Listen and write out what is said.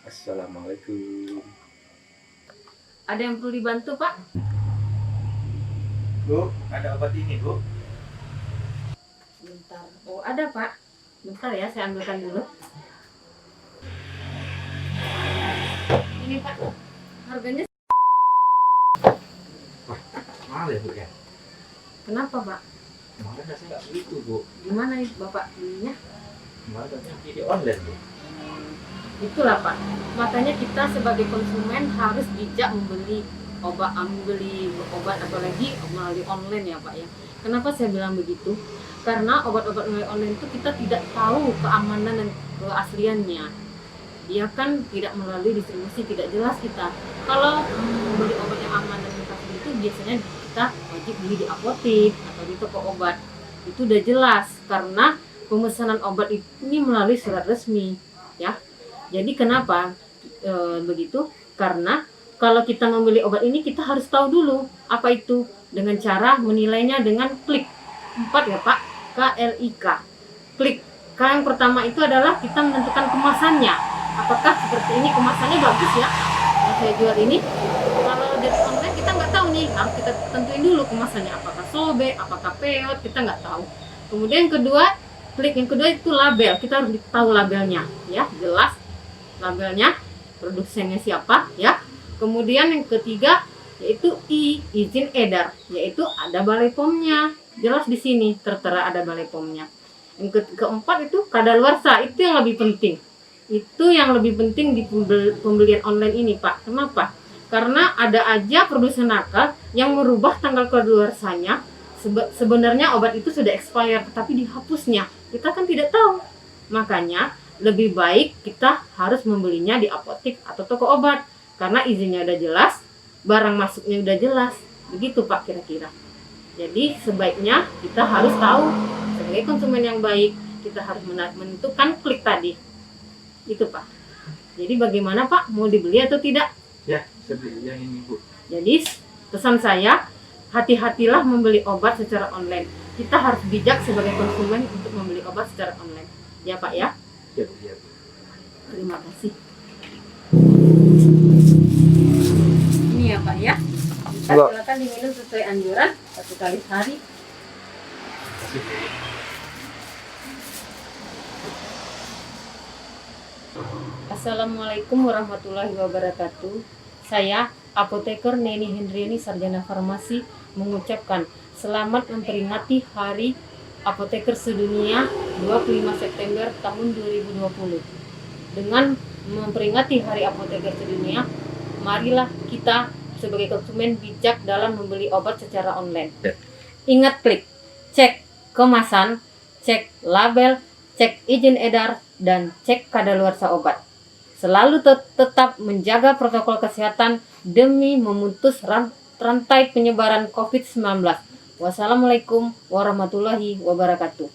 Assalamualaikum. Ada yang perlu dibantu, Pak? Bu, ada obat ini, Bu. Bentar. Oh, ada, Pak. Bentar ya, saya ambilkan dulu. Ini, Pak. Harganya Mahal ya, Bu ya? kenapa, Pak? Kemarin saya nggak begitu, Bu. Gimana nih Bapak belinya? Kemarin katanya di online, Bu. Itulah, Pak. Makanya kita sebagai konsumen harus bijak membeli obat apalagi melalui online ya, Pak ya. Kenapa saya bilang begitu? Karena obat-obat melalui online itu kita tidak tahu keamanan dan keasliannya. Dia kan tidak melalui distribusi, tidak jelas kita. Kalau membeli obat yang aman dan asli itu biasanya kita wajib beli di apotek atau di toko obat. Itu udah jelas karena pemesanan obat ini melalui surat resmi, ya. Jadi kenapa begitu? Karena kalau kita membeli obat ini kita harus tahu dulu apa itu, dengan cara menilainya dengan klik 4 ya, Pak. KLIK. Klik. K yang pertama itu adalah kita menentukan kemasannya. Apakah seperti ini kemasannya bagus ya? Yang saya jual ini. Kalau dari online kita nggak tahu nih, harus kita tentuin dulu kemasannya. Apakah sobek, apakah peot, kita nggak tahu. Kemudian klik yang kedua itu label. Kita harus tahu labelnya, ya, jelas labelnya, produsennya siapa, ya. Kemudian yang ketiga yaitu izin edar, yaitu ada Balai POM-nya. Jelas di sini tertera ada Balai POM-nya. Yang keempat itu kadaluarsa, itu yang lebih penting. Itu yang lebih penting di pembelian online ini, Pak. Kenapa? Karena ada aja produsen nakal yang merubah tanggal kadaluarsanya. Sebenarnya obat itu sudah expired, tapi dihapusnya. Kita kan tidak tahu. Makanya lebih baik kita harus membelinya di apotek atau toko obat. Karena izinnya udah jelas, barang masuknya udah jelas. Begitu, Pak, kira-kira. Jadi sebaiknya kita harus tahu, sebagai konsumen yang baik, kita harus menentukan klik tadi. Itu, Pak. Jadi bagaimana, Pak? Mau dibeli atau tidak? Ya, saya beli yang ini, Bu. Jadi pesan saya, hati-hatilah membeli obat secara online. Kita harus bijak sebagai konsumen untuk membeli obat secara online. Ya, Pak ya? Ya, Bu. Ya, Bu. Terima kasih. Ini ya, Pak ya. Silakan diminum sesuai anjuran 1 kali sehari. Terima kasih, Bu. Assalamualaikum warahmatullahi wabarakatuh. Saya Apoteker Neni Hendriani Sarjana Farmasi mengucapkan selamat memperingati Hari Apoteker Sedunia 25 September tahun 2020. Dengan memperingati Hari Apoteker Sedunia, marilah kita sebagai konsumen bijak dalam membeli obat secara online. Ingat klik, cek kemasan, cek label, cek izin edar, dan cek kadaluarsa obat. Selalu tetap menjaga protokol kesehatan demi memutus rantai penyebaran COVID-19. Wassalamualaikum warahmatullahi wabarakatuh.